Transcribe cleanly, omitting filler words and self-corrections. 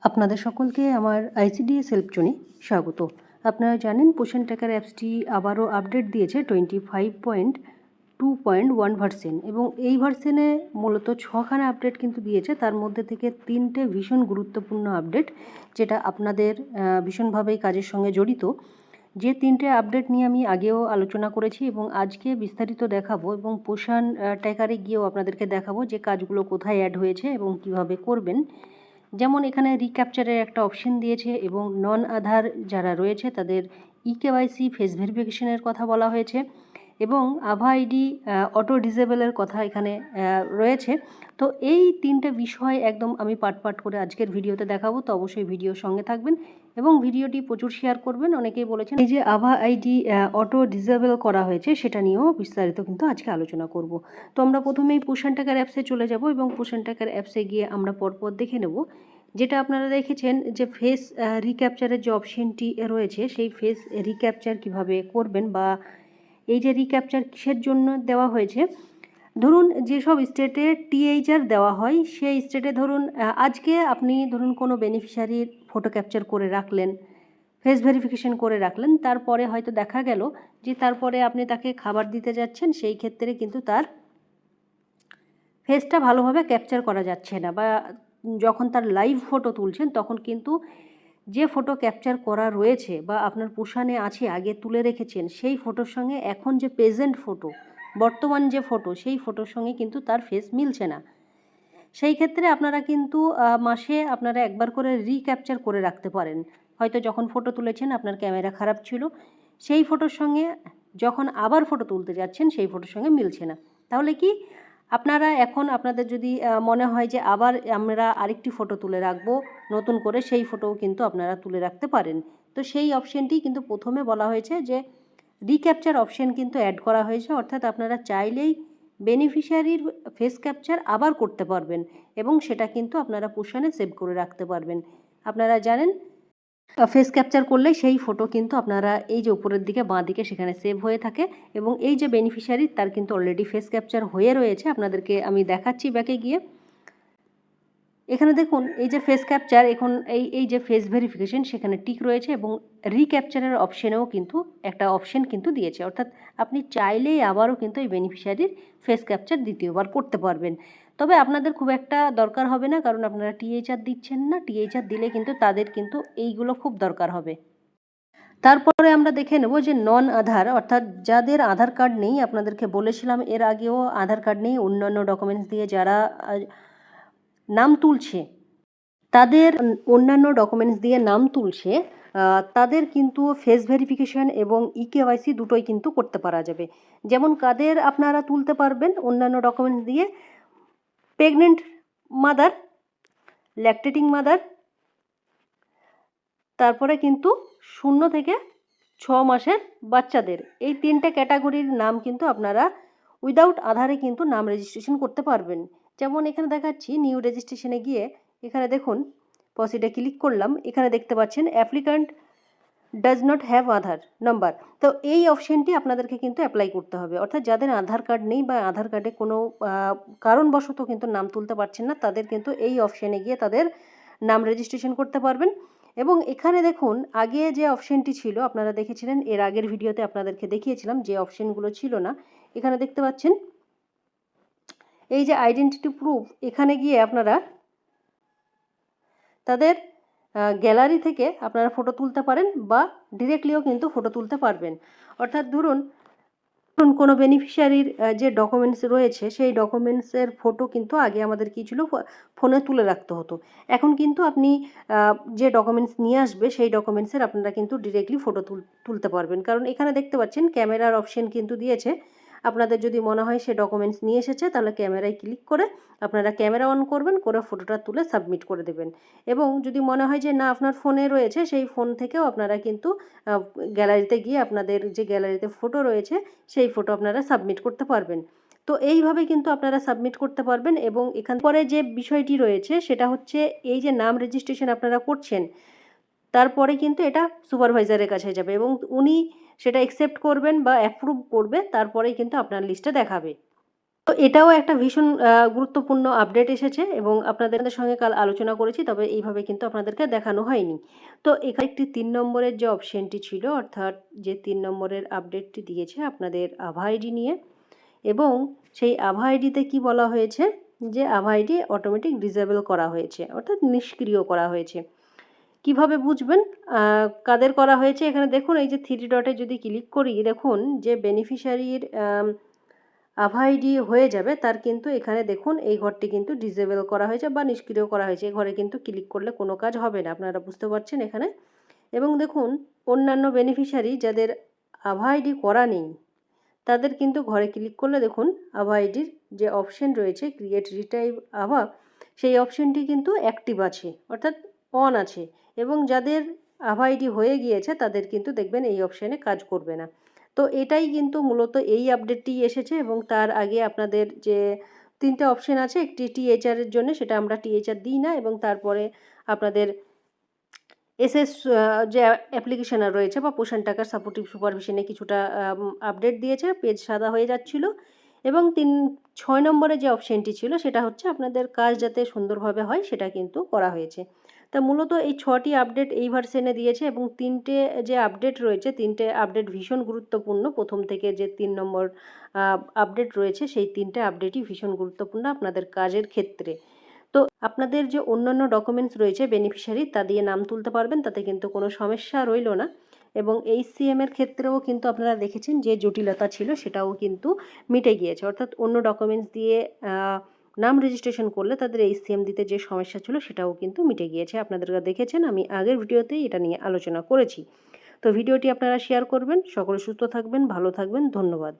আপনাদের সকলকে আমার আইসিডিএস হেল্পজনে স্বাগত। আপনারা জানেন পোষণ ট্র্যাকার অ্যাপসটি আবারও আপডেট দিয়েছে 25.2.1 ভার্সন, এবং এই ভার্সনে মূলত 6খানা আপডেট কিন্তু দিয়েছে। তার মধ্যে থেকে 3টে ভীষণ গুরুত্বপূর্ণ আপডেট, যেটা আপনাদের ভীষণভাবেই কাজের সঙ্গে জড়িত। যে 3টে আপডেট নিয়ে আমি আগেও আলোচনা করেছি এবং আজকে বিস্তারিত দেখাবো, এবং পোষণ ট্র্যাকারে গিয়েও আপনাদেরকে দেখাবো যে কাজগুলো কোথায় অ্যাড হয়েছে এবং কিভাবে করবেন। যেমন এখানে রিক্যাপচারের একটা অপশন দিয়েছে, এবং নন আধার যারা রয়েছে তাদের ইকেওয়াইসি ফেস ভেরিফিকেশনের কথা বলা হয়েছে, এবং আভা আইডি অটো ডিসেবলের কথা এখানে রয়েছে। তো এই 3টে বিষয় একদম আমি পার্ট করে আজকের ভিডিওতে দেখাবো, তো অবশ্যই ভিডিওর সঙ্গে থাকবেন এবং ভিডিওটি প্রচুর শেয়ার করবেন। অনেকেই বলেছেন এই যে আভা আইডি অটো ডিসেবল করা হয়েছে, সেটা নিয়েও বিস্তারিত কিন্তু আজকে আলোচনা করব। তো আমরা প্রথমেই পোষণ ট্র্যাকার অ্যাপসে চলে যাব, এবং পোষণ ট্র্যাকার অ্যাপসে গিয়ে আমরা পরপর দেখে নেব। যেটা আপনারা দেখেছেন যে ফেস রিক্যাপচারের যে অপশনটি রয়েছে, সেই ফেস রিক্যাপচার কিভাবে করবেন, বা এই যে রিক্যাপচার কিসের জন্য দেওয়া হয়েছে। ধরুন যেসব স্টেটে টিএইচআর দেওয়া হয়, সেই স্টেটে ধরুন আজকে আপনি ধরুন কোনো বেনিফিশিয়ারির ফটো ক্যাপচার করে রাখলেন, ফেস ভেরিফিকেশন করে রাখলেন, তারপরে হয়তো দেখা গেল যে তারপরে আপনি তাকে খাবার দিতে যাচ্ছেন, সেই ক্ষেত্রে কিন্তু তার ফেসটা ভালোভাবে ক্যাপচার করা যাচ্ছে না, বা যখন তার লাইভ ফটো তুলছেন তখন কিন্তু যে ফটো ক্যাপচার করা রয়েছে বা আপনার পোষণে আছে আগে তুলে রেখেছেন, সেই ফটোর সঙ্গে এখন যে প্রেজেন্ট ফটো, বর্তমান যে ফটো, সেই ফটোর সঙ্গে কিন্তু তার ফেস মিলছে না। সেই ক্ষেত্রে আপনারা কিন্তু মাসে আপনারা একবার করে রিক্যাপচার করে রাখতে পারেন। হয়তো যখন ফটো তুলেছেন আপনার ক্যামেরা খারাপ ছিল, সেই ফটোর সঙ্গে যখন আবার ফটো তুলতে যাচ্ছেন সেই ফটোর সঙ্গে মিলছে না। তাহলে কি আপনারা এখন আপনাদের যদি মনে হয় যে আবার আমরা আরেকটি ফটো তুলে রাখবো নতুন করে, সেই ফটোও কিন্তু আপনারা তুলে রাখতে পারেন। তো সেই অপশানটি কিন্তু প্রথমে বলা হয়েছে যে রিক্যাপচার অপশান কিন্তু অ্যাড করা হয়েছে, অর্থাৎ আপনারা চাইলেই বেনিফিশিয়ারির ফেস ক্যাপচার আবার করতে পারবেন, এবং সেটা কিন্তু আপনারা পোষণে সেভ করে রাখতে পারবেন। আপনারা জানেন ফেস ক্যাপচার করলে সেই ফটো কিন্তু আপনারা এই যে উপরের দিকে বাঁ দিকে সেখানে সেভ হয়ে থাকে, এবং এই যে বেনিফিশিয়ারি তার কিন্তু অলরেডি ফেস ক্যাপচার হয়ে রয়েছে। আপনাদেরকে আমি দেখাচ্ছি ব্যাকে গিয়ে। এখানে দেখুন এই যে ফেস ক্যাপচার, এখন এই যে ফেস ভেরিফিকেশন সেখানে টিক রয়েছে, এবং রিক্যাপচারের অপশানেও কিন্তু একটা অপশান কিন্তু দিয়েছে, অর্থাৎ আপনি চাইলেই আবারও কিন্তু এই বেনিফিশিয়ারির ফেস ক্যাপচার দ্বিতীয়বার করতে পারবেন। তবে আপনাদের খুব একটা দরকার হবে না, কারণ আপনারা টিএইচআর দিচ্ছেন না। টিএইচআর দিলে কিন্তু তাদের কিন্তু এইগুলো খুব দরকার হবে। তারপরে আমরা দেখে নেব যে নন আধার, অর্থাৎ যাদের আধার কার্ড নেই। আপনাদেরকে বলেছিলাম এর আগেও আধার কার্ড নেই, অন্যান্য ডকুমেন্টস দিয়ে যারা নাম তুলছে, তাদের অন্যান্য ডকুমেন্টস দিয়ে নাম তুলছে, তাদের কিন্তু ফেস ভেরিফিকেশন এবং ইকেওয়াইসি দুটোই কিন্তু করতে পারা যাবে। যেমন কাদের আপনারা তুলতে পারবেন অন্যান্য ডকুমেন্টস দিয়ে: প্রেগনেন্ট মাদার, ল্যাকটেটিং মাদার, তারপরে কিন্তু 0 থেকে 6 মাসের বাচ্চাদের, এই 3টে ক্যাটাগরির নাম কিন্তু আপনারা উইদাউট আধারে কিন্তু নাম রেজিস্ট্রেশন করতে পারবেন। যেমন এখানে দেখাচ্ছি নিউ রেজিস্ট্রেশনে গিয়ে, এখানে দেখুন পসিডে ক্লিক করলাম, এখানে দেখতে পাচ্ছেন applicant does not have Aadhaar number. তো এই অপশানটি আপনাদেরকে কিন্তু অ্যাপ্লাই করতে হবে, অর্থাৎ যাদের আধার কার্ড নেই বা আধার কার্ডে কোনো কারণবশত কিন্তু নাম তুলতে পারছেন না, তাদের কিন্তু এই অপশানে গিয়ে তাদের নাম রেজিস্ট্রেশন করতে পারবেন। এবং এখানে দেখুন আগে যে অপশানটি ছিল, আপনারা দেখেছিলেন এর আগের ভিডিওতে আপনাদেরকে দেখিয়েছিলাম যে অপশানগুলো ছিল না, এখানে দেখতে পাচ্ছেন এই যে আইডেন্টিটি প্রুফ, এখানে গিয়ে আপনারা তাদের গ্যালারি থেকে আপনারা ফটো তুলতে পারেন, বা ডিরেক্টলিও কিন্তু ফটো তুলতে পারবেন। অর্থাৎ ধরুন কোনো বেনিফিশিয়ারির যে ডকুমেন্টস রয়েছে, সেই ডকুমেন্টসের ফটো কিন্তু আগে আমাদের কী ছিল, ফোনে তুলে রাখতে হতো। এখন কিন্তু আপনি যে ডকুমেন্টস নিয়ে আসবে সেই ডকুমেন্টসের আপনারা কিন্তু ডিরেক্টলি ফটো তুলতে পারবেন, কারণ এখানে দেখতে পাচ্ছেন ক্যামেরার অপশন কিন্তু দিয়েছে। আপনাদের যদি মনে হয় সে ডকুমেন্টস নিয়ে এসেছে, তাহলে ক্যামেরায় ক্লিক করে আপনারা ক্যামেরা অন করবেন, করে ফটোটা তুলে সাবমিট করে দেবেন। এবং যদি মনে হয় যে না আপনার ফোনে রয়েছে, সেই ফোন থেকেও আপনারা কিন্তু গ্যালারিতে গিয়ে আপনাদের যে গ্যালারিতে ফটো রয়েছে সেই ফটো আপনারা সাবমিট করতে পারবেন। তো এইভাবে কিন্তু আপনারা সাবমিট করতে পারবেন। এবং এখান পরে যে বিষয়টি রয়েছে সেটা হচ্ছে এই যে নাম রেজিস্ট্রেশন আপনারা করছেন, তারপরে কিন্তু এটা সুপারভাইজারের কাছে যাবে, এবং উনি সেটা অ্যাকসেপ্ট করবেন বা অ্যাপ্রুভ করবে, তারপরেই কিন্তু আপনার লিস্টে দেখাবে। তো এটাও একটা ভীষণ গুরুত্বপূর্ণ আপডেট এসেছে এবং আপনাদের সঙ্গে কাল আলোচনা করেছি, তবে এইভাবে কিন্তু আপনাদেরকে দেখানো হয়নি। তো এখানে একটি ৩ নম্বরের যে অপশনটি ছিল, অর্থাৎ যে ৩ নম্বরের আপডেটটি দিয়েছে আপনাদের আভা আইডি নিয়ে, এবং সেই আভা আইডিতে কী বলা হয়েছে যে আভা আইডি অটোমেটিক ডিসেবল করা হয়েছে, অর্থাৎ নিষ্ক্রিয় করা হয়েছে। কিভাবে বুঝবেন কাদের করা হয়েছে? এখানে দেখুন, এই যে 3 ডটে যদি ক্লিক করি, দেখুন যে বেনিফিশিয়ারির আভা আইডি হয়ে যাবে তার কিন্তু এখানে দেখুন এই ঘরটি কিন্তু ডিসেবল করা হয়েছে বা নিষ্ক্রিয় করা হয়েছে। এই ঘরে কিন্তু ক্লিক করলে কোনো কাজ হবে না, আপনারা বুঝতে পারছেন এখানে। এবং দেখুন অন্যান্য বেনিফিশিয়ারি যাদের আভা আইডি করা নেই তাদের কিন্তু ঘরে ক্লিক করলে দেখুন আভা আইডির যে অপশন রয়েছে ক্রিয়েট রিটাইপ আভা, সেই অপশনটি কিন্তু অ্যাক্টিভ আছে, অর্থাৎ অন আছে। এবং যাদের আভা আইডি হয়ে গিয়েছে তাদের কিন্তু দেখবেন এই অপশানে কাজ করবে না। তো এটাই কিন্তু মূলত এই আপডেটটি এসেছে। এবং তার আগে আপনাদের যে 3টে অপশন আছে, একটি টিএইচআরের জন্য, সেটা আমরা টিএইচআর দিই না। এবং তারপরে আপনাদের এসএস যে অ্যাপ্লিকেশন রয়েছে বা পোষণ টাকার সাপোর্টিভ সুপারভিশনে কিছুটা আপডেট দিয়েছে, পেজ সাদা হয়ে যাচ্ছিল। এবং 6 নম্বরে যে অপশনটি ছিল সেটা হচ্ছে আপনাদের কাজ যাতে সুন্দরভাবে হয় সেটা কিন্তু করা হয়েছে। তা মূলত এই 6টি আপডেট এই ভার্সনে দিয়েছে এবং 3টে যে আপডেট রয়েছে, 3টে আপডেট ভীষণ গুরুত্বপূর্ণ। প্রথম থেকে যে 3 নম্বর আপডেট রয়েছে সেই 3টে আপডেটই ভীষণ গুরুত্বপূর্ণ আপনাদের কাজের ক্ষেত্রে। তো আপনাদের যে অন্যান্য ডকুমেন্টস রয়েছে বেনিফিশিয়ারি, তা দিয়ে নাম তুলতে পারবেন, তাতে কিন্তু কোনো সমস্যা রইল না। এবং এইচসিএম এর ক্ষেত্রেও কিন্তু আপনারা দেখেছেন যে জটিলতা ছিল সেটাও কিন্তু মিটে গিয়েছে, অর্থাৎ অন্য ডকুমেন্টস দিয়ে নাম রেজিস্ট্রেশন করলে তাদের এইচসিএম দিতে যে সমস্যা ছিল সেটাও কিন্তু মিটে গিয়েছে। আপনারা দেখেছেন, আমি আগের ভিডিওতেই এটা নিয়ে আলোচনা করেছি। তো ভিডিওটি আপনারা শেয়ার করবেন। সকলে সুস্থ থাকবেন, ভালো থাকবেন, ধন্যবাদ।